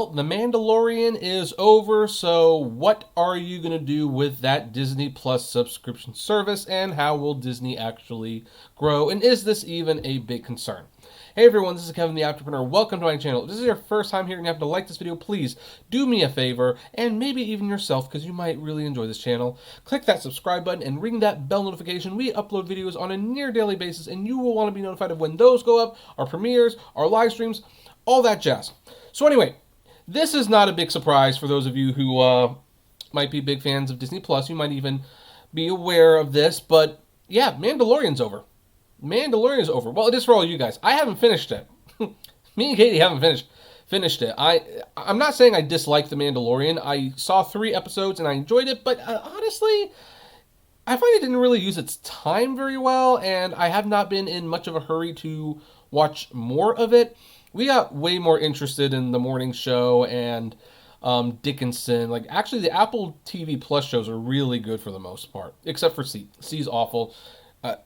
Well, The Mandalorian is over, so what are you going to do with that Disney Plus subscription service, and how will Disney actually grow, and is this even a big concern? Hey everyone, this is Kevin the Apptrepreneur. Welcome to my channel. If this is your first time here and you happen to like this video, please do me a favor, and maybe even yourself, because you might really enjoy this channel. Click that subscribe button and ring that bell notification. We upload videos on a near daily basis, and you will want to be notified of when those go up, our premieres, our live streams, all that jazz. So anyway, this is not a big surprise for those of you who might be big fans of Disney Plus. You might even be aware of this, but yeah, Mandalorian's over. Mandalorian is over. Well, it is for all you guys. I haven't finished it. Me and Katie haven't finished it. I'm not saying I dislike The Mandalorian. I saw 3 episodes and I enjoyed it, but honestly, I find it didn't really use its time very well, and I have not been in much of a hurry to watch more of it. We got way more interested in the morning show and Dickinson. Like, actually, the Apple TV Plus shows are really good for the most part, except for C. C's awful.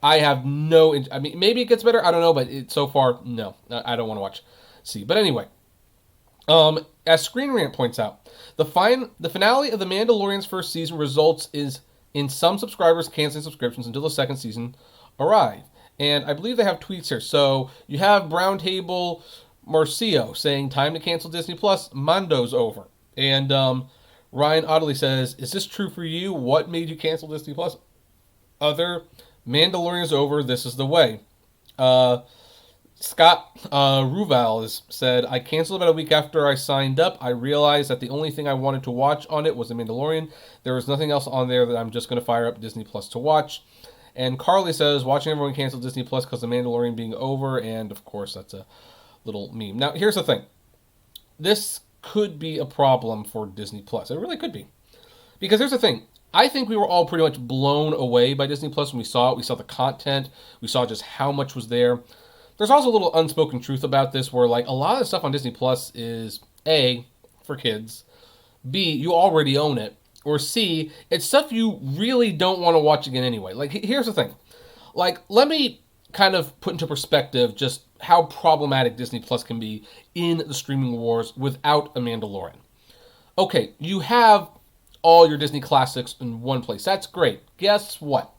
I have no... I mean, maybe it gets better. I don't know, but so far, no. I don't want to watch C. But anyway, as Screen Rant points out, the finale of The Mandalorian's first season results in some subscribers canceling subscriptions until the second season arrive. And I believe they have tweets here. So you have Brown Table Marcio saying, time to cancel Disney Plus, Mondo's over. And Ryan Audley says, is this true for you? What made you cancel Disney Plus? Other, Mandalorian's over, this is the way. Scott Ruval has said, I canceled about a week after I signed up. I realized that the only thing I wanted to watch on it was The Mandalorian. There was nothing else on there that I'm just going to fire up Disney Plus to watch. And Carly says, watching everyone cancel Disney Plus because The Mandalorian being over. And, of course, that's a little meme. Now, here's the thing. This could be a problem for Disney Plus. It really could be. Because here's the thing. I think we were all pretty much blown away by Disney Plus when we saw it. We saw the content. We saw just how much was there. There's also a little unspoken truth about this where, like, a lot of the stuff on Disney Plus is, A, for kids, B, you already own it, or C, it's stuff you really don't want to watch again anyway. Like, here's the thing. Like, let me kind of put into perspective just how problematic Disney Plus can be in the streaming wars without a Mandalorian. Okay, you have all your Disney classics in one place. That's great. Guess what?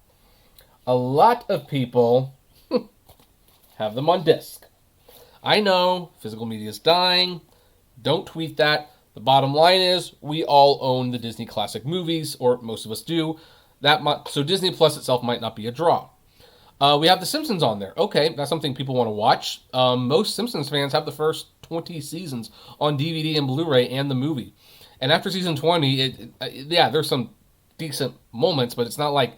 A lot of people have them on disc. I know, physical media is dying. Don't tweet that. The bottom line is, we all own the Disney classic movies, or most of us do. So Disney Plus itself might not be a draw. We have The Simpsons on there. Okay, that's something people want to watch. Most Simpsons fans have the first 20 seasons on DVD and Blu-ray and the movie. And after season 20, there's some decent moments, but it's not like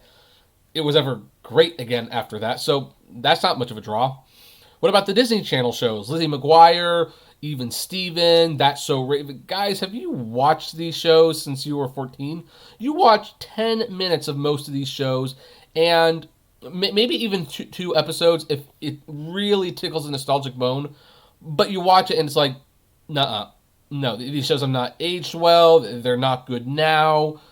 it was ever great again after that. So that's not much of a draw. What about the Disney Channel shows? Lizzie McGuire, Even Steven, That's So Raven. Guys, have you watched these shows since you were 14? You watch 10 minutes of most of these shows, and maybe even two episodes if it really tickles a nostalgic bone. But you watch it and it's like, nuh-uh. No, these shows have not aged well. They're not good now.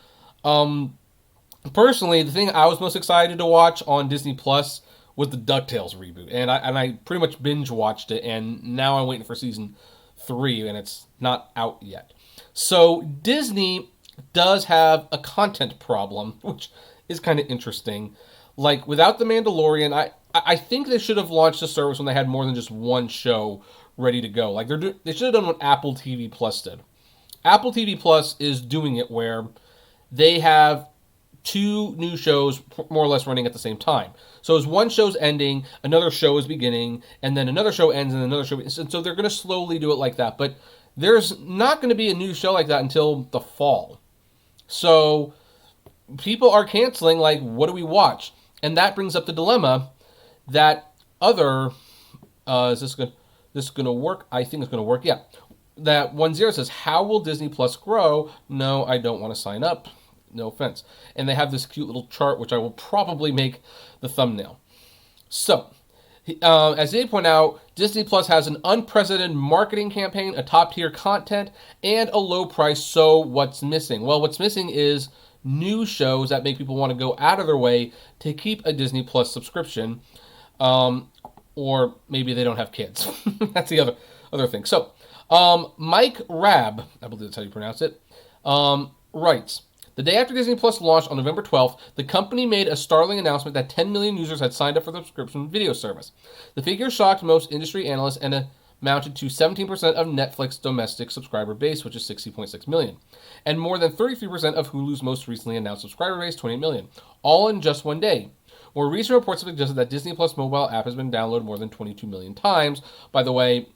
Personally, the thing I was most excited to watch on Disney Plus was the DuckTales reboot. And I pretty much binge watched it, and now I'm waiting for season 3, and it's not out yet. So Disney does have a content problem, which is kind of interesting. Like, without The Mandalorian, I think they should have launched a service when they had more than just one show ready to go. Like, they should have done what Apple TV Plus did. Apple TV Plus is doing it where they have 2 new shows more or less running at the same time. So as one show's ending, another show is beginning, and then another show ends, and another show... And so they're going to slowly do it like that. But there's not going to be a new show like that until the fall. So people are canceling, like, what do we watch? And that brings up the dilemma that other... is this going to work? I think it's going to work, yeah. That 10 says, how will Disney Plus grow? No, I don't want to sign up. No offense. And they have this cute little chart, which I will probably make the thumbnail. So, as they point out, Disney Plus has an unprecedented marketing campaign, a top-tier content, and a low price. So what's missing? Well, what's missing is new shows that make people want to go out of their way to keep a Disney Plus subscription. Or maybe they don't have kids. That's the other thing. So, Mike Rabb, I believe that's how you pronounce it, writes, the day after Disney Plus launched on November 12th, the company made a startling announcement that 10 million users had signed up for the subscription video service. The figure shocked most industry analysts and amounted to 17% of Netflix's domestic subscriber base, which is 60.6 million, and more than 33% of Hulu's most recently announced subscriber base, 28 million, all in just one day. More recent reports have suggested that Disney Plus mobile app has been downloaded more than 22 million times. By the way,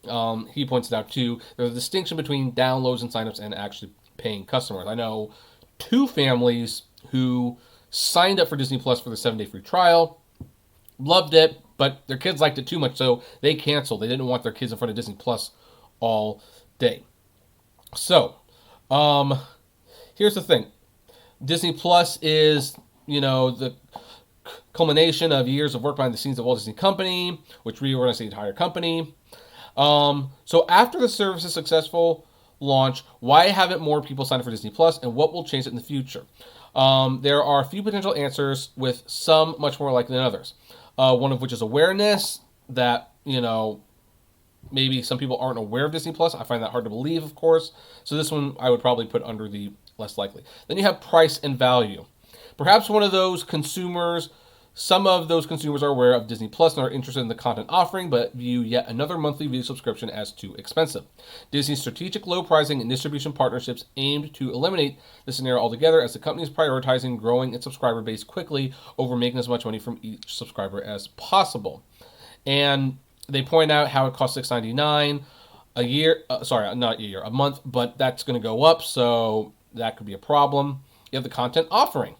he points it out too, there's a distinction between downloads and signups and actually paying customers. I know 2 families who signed up for Disney Plus for the 7-day free trial, loved it, but their kids liked it too much, so they canceled. They didn't want their kids in front of Disney Plus all day. So, here's the thing. Disney Plus is, the culmination of years of work behind the scenes of Walt Disney Company, which reorganized the entire company. So after the service's successful launch, why haven't more people signed up for Disney Plus, and what will change it in the future? There are a few potential answers, with some much more likely than others. One of which is awareness, that, maybe some people aren't aware of Disney Plus. I find that hard to believe, of course. So this one I would probably put under the less likely. Then you have price and value. Perhaps some of those consumers are aware of Disney Plus and are interested in the content offering, but view yet another monthly video subscription as too expensive. Disney's strategic low pricing and distribution partnerships aimed to eliminate this scenario altogether, as the company is prioritizing growing its subscriber base quickly over making as much money from each subscriber as possible. And they point out how it costs $6.99 a month, but that's going to go up, so that could be a problem. You have the content offering.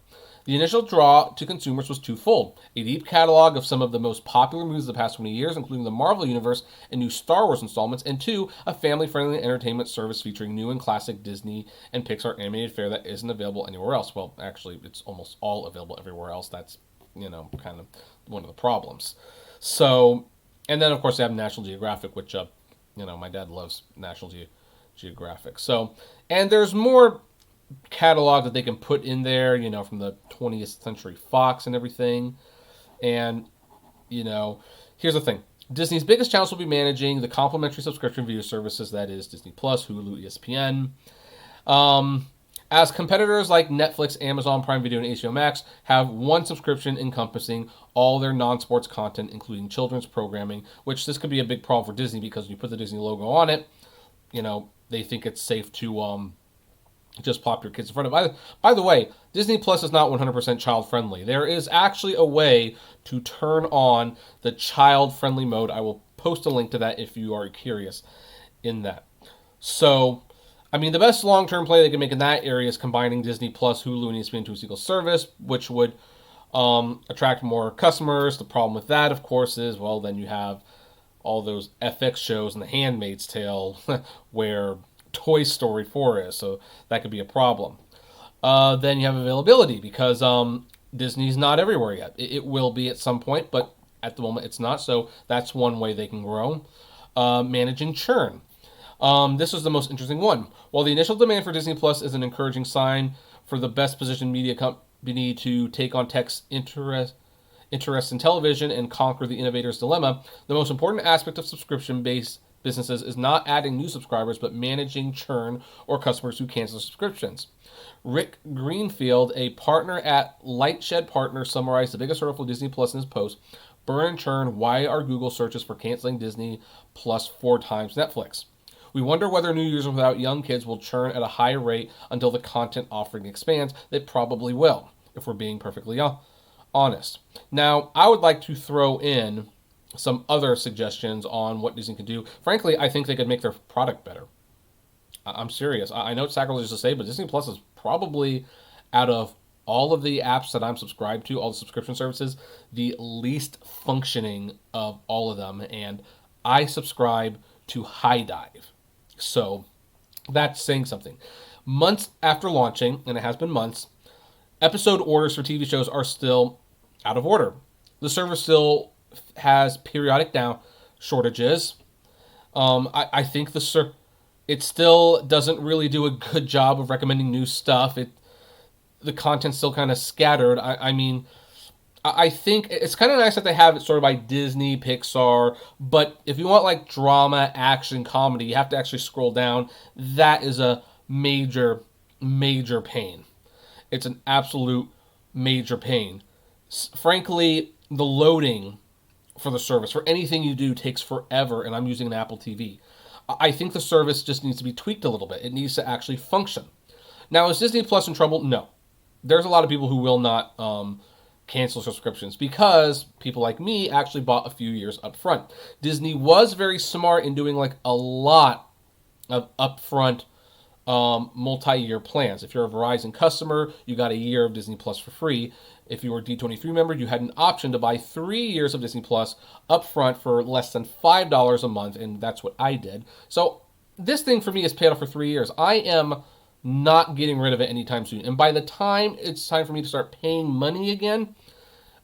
The initial draw to consumers was twofold: a deep catalog of some of the most popular movies of the past 20 years, including the Marvel Universe and new Star Wars installments, and 2, a family-friendly entertainment service featuring new and classic Disney and Pixar animated fare that isn't available anywhere else. Well, actually, it's almost all available everywhere else. That's, kind of one of the problems. So, and then, of course, they have National Geographic, which, my dad loves National Geographic. So, and there's more catalog that they can put in there, from the 20th Century Fox and everything. And, here's the thing. Disney's biggest challenge will be managing the complimentary subscription video services, that is Disney Plus, Hulu, ESPN. As competitors like Netflix, Amazon Prime Video, and HBO Max have one subscription encompassing all their non-sports content, including children's programming, which this could be a big problem for Disney, because when you put the Disney logo on it, they think it's safe to just plop your kids in front of it. By the way, Disney Plus is not 100% child-friendly. There is actually a way to turn on the child-friendly mode. I will post a link to that if you are curious in that. So, the best long-term play they can make in that area is combining Disney Plus, Hulu, and ESPN into a single service, which would attract more customers. The problem with that, of course, is, well, then you have all those FX shows and The Handmaid's Tale where Toy Story 4 is, so that could be a problem. Then you have availability, because Disney's not everywhere yet. It will be at some point, but at the moment it's not, so that's one way they can grow. Managing churn. This is the most interesting one. While the initial demand for Disney Plus is an encouraging sign for the best positioned media company to take on tech's interest in television and conquer the innovator's dilemma, the most important aspect of subscription-based businesses is not adding new subscribers, but managing churn or customers who cancel subscriptions. Rick Greenfield, a partner at Lightshed Partners, summarized the biggest hurdle for Disney Plus in his post: burn and churn. Why are Google searches for canceling Disney Plus 4 times Netflix? We wonder whether new users without young kids will churn at a high rate until the content offering expands. They probably will, if we're being perfectly honest. Now, I would like to throw in some other suggestions on what Disney can do. Frankly, I think they could make their product better. I'm serious. I know it's sacrilegious to say, but Disney Plus is probably, out of all of the apps that I'm subscribed to, all the subscription services, the least functioning of all of them. And I subscribe to High Dive. So that's saying something. Months after launching, and it has been months, episode orders for TV shows are still out of order. The service still has periodic shortages. I think it still doesn't really do a good job of recommending new stuff. The content's still kind of scattered. I think it's kind of nice that they have it sort of by Disney, Pixar, but if you want like drama, action, comedy, you have to actually scroll down. That is a major, major pain. It's an absolute major pain. Frankly, the loading for the service, for anything you do, takes forever, and I'm using an Apple TV. I think the service just needs to be tweaked a little bit. It needs to actually function. Now, is Disney Plus in trouble? No. There's a lot of people who will not cancel subscriptions because people like me actually bought a few years up front. Disney was very smart in doing like a lot of upfront multi-year plans. If you're a Verizon customer, you got a year of Disney Plus for free. If you were a D23 member, you had an option to buy 3 years of Disney Plus upfront for less than $5 a month, and that's what I did. So this thing for me is paid off for 3 years. I am not getting rid of it anytime soon. And by the time it's time for me to start paying money again,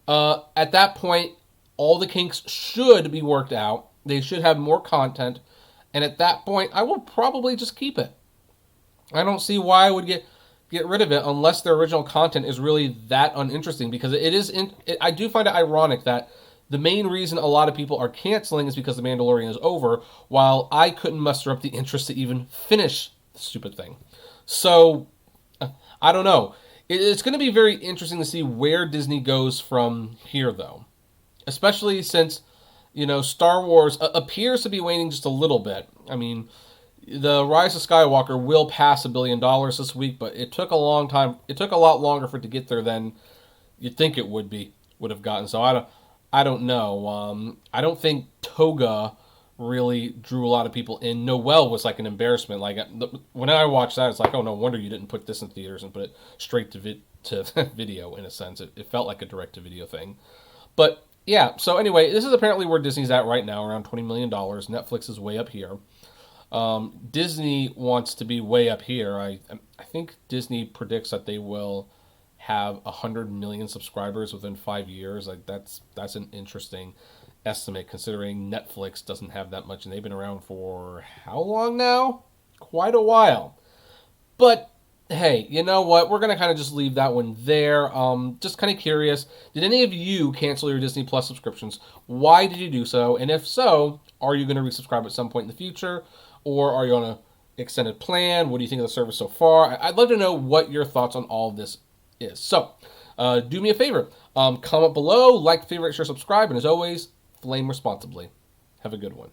at that point, all the kinks should be worked out. They should have more content. And at that point, I will probably just keep it. I don't see why I would get rid of it unless their original content is really that uninteresting, because it is. I do find it ironic that the main reason a lot of people are canceling is because The Mandalorian is over, while I couldn't muster up the interest to even finish the stupid thing. So, I don't know. It's going to be very interesting to see where Disney goes from here, though. Especially since, Star Wars appears to be waning just a little bit. I mean, the Rise of Skywalker will pass $1 billion this week, but it took a long time. It took a lot longer for it to get there than you'd think it would have gotten. So I don't know. I don't think Toga really drew a lot of people in. Noelle was like an embarrassment. Like when I watched that, it's like, oh, no wonder you didn't put this in theaters and put it straight to video. In a sense, it felt like a direct-to-video thing. But yeah. So anyway, this is apparently where Disney's at right now, around $20 million. Netflix is way up here. Disney wants to be way up here. I think Disney predicts that they will have 100 million subscribers within 5 years. Like that's an interesting estimate, considering Netflix doesn't have that much, and they've been around for how long now? Quite a while. But hey, you know what? We're gonna kind of just leave that one there. Just kind of curious. Did any of you cancel your Disney Plus subscriptions? Why did you do so? And if so, are you going to resubscribe at some point in the future? Or are you on an extended plan? What do you think of the service so far? I'd love to know what your thoughts on all of this is. So, do me a favor. Comment below, like, favorite, share, subscribe, and as always, flame responsibly. Have a good one.